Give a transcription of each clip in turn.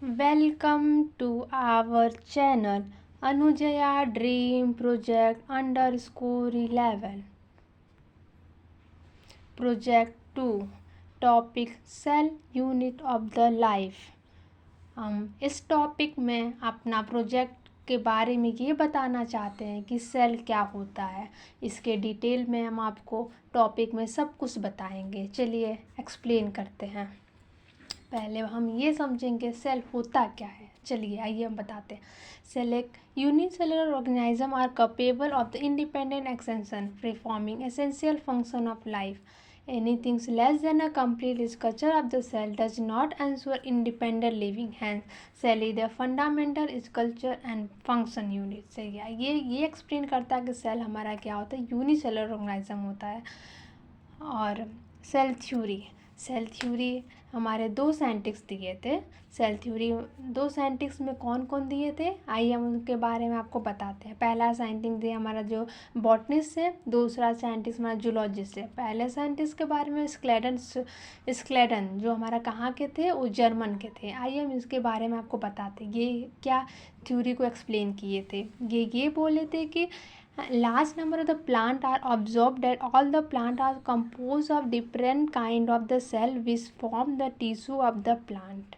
Welcome to our channel Anujaya Dream Project _11. Project 2 Topic Cell Unit of the Life. हम इस topic में अपना project के बारे में ये बताना चाहते हैं कि सेल क्या होता है। इसके डिटेल में हम आपको टॉपिक में सब कुछ बताएंगे। चलिए एक्सप्लेन करते हैं। पहले हम ये समझेंगे सेल होता क्या है। चलिए आइए हम बताते हैं। सेल एक unicellular organism are capable of the independent extension performing essential function of life. Anything less than a complete structure of the cell does not ensure independent living. Hence, cell is a fundamental structure and function unit. सही है। ये explain करता है कि cell हमारा क्या होता है, यूनिसेलुलर ऑर्गेनिज्म होता है। और सेल थ्योरी हमारे दो साइंटिस्ट दिए थे। सेल थ्योरी दो साइंटिस्ट में कौन कौन दिए थे, आइए हम उनके बारे में आपको बताते हैं। पहला साइंटिस्ट दिया हमारा जो बॉटनिस्ट है, दूसरा साइंटिस्ट हमारा जूलॉजिस्ट है। पहले साइंटिस्ट के बारे में स्क्लेडन जो हमारा कहाँ के थे, वो जर्मन के थे। आइए हम इसके बारे में आपको बताते हैं। ये क्या थ्योरी को एक्सप्लेन किए थे। ये बोले थे कि large number of the plant are observed that all the plant are composed of different kind of the cell which form the tissue of the plant.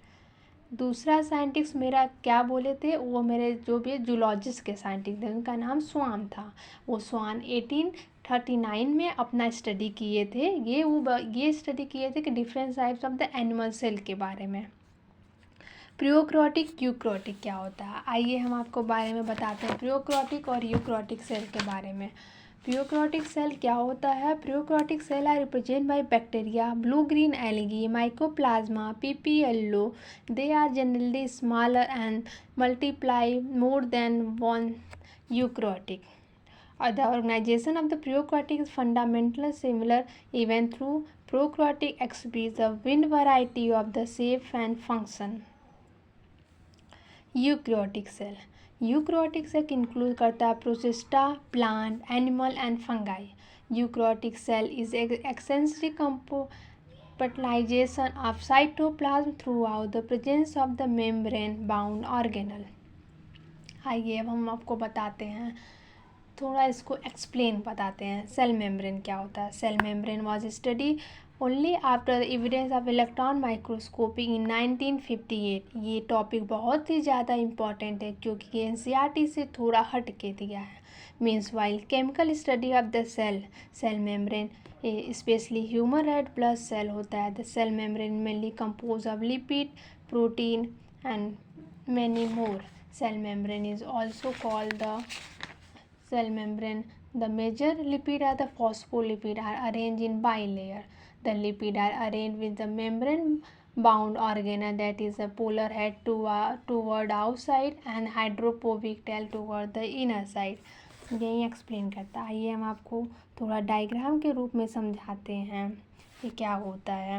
दूसरा साइंटिस्ट मेरा क्या बोले थे, वो मेरे जो भी जूलॉजिस्ट के साइंटिस्ट थे, उनका नाम स्वान था। वो स्वान 1839 में अपना स्टडी किए थे। ये स्टडी किए थे कि different types of the animal cell के बारे में। प्रोकैरियोटिक यूकैरियोटिक क्या होता है, आइए हम आपको बारे में बताते हैं प्रोकैरियोटिक और यूकैरियोटिक सेल के बारे में। प्रोकैरियोटिक सेल क्या होता है। Prokaryotic cell are represent by bacteria, blue green algae, mycoplasma, PPLO. They are generally smaller and multiply more than one eukaryotic. The organization of the prokaryotic is fundamentally similar even though prokaryotic exhibits a wide variety of the shape and function. Eukaryotic cell include करता है protista, plant, animal and fungi. Eukaryotic cell is essentially compartmentalisation of cytoplasm throughout the presence of the membrane bound organelle. आइए अब हम आपको बताते हैं, थोड़ा इसको एक्सप्लेन बताते हैं। सेल मेम्ब्रेन क्या होता है। Cell membrane was study only after the evidence of electron microscopy in 1958. ये टॉपिक बहुत ही ज़्यादा इम्पॉर्टेंट है क्योंकि ये एनसीईआरटी से थोड़ा हट के दिया है. Means while chemical study of the cell membrane specially human red blood cell होता है. The cell membrane mainly compose of lipid, protein and many more. Cell membrane is also called the cell membrane. The major lipid are the phospholipid are arranged in bilayer. The lipid are arranged with the membrane bound organelle that is a polar head toward outside and hydrophobic tail toward the inner side. यही explain करता है। आइए हम आपको थोड़ा diagram के रूप में समझाते हैं कि क्या होता है।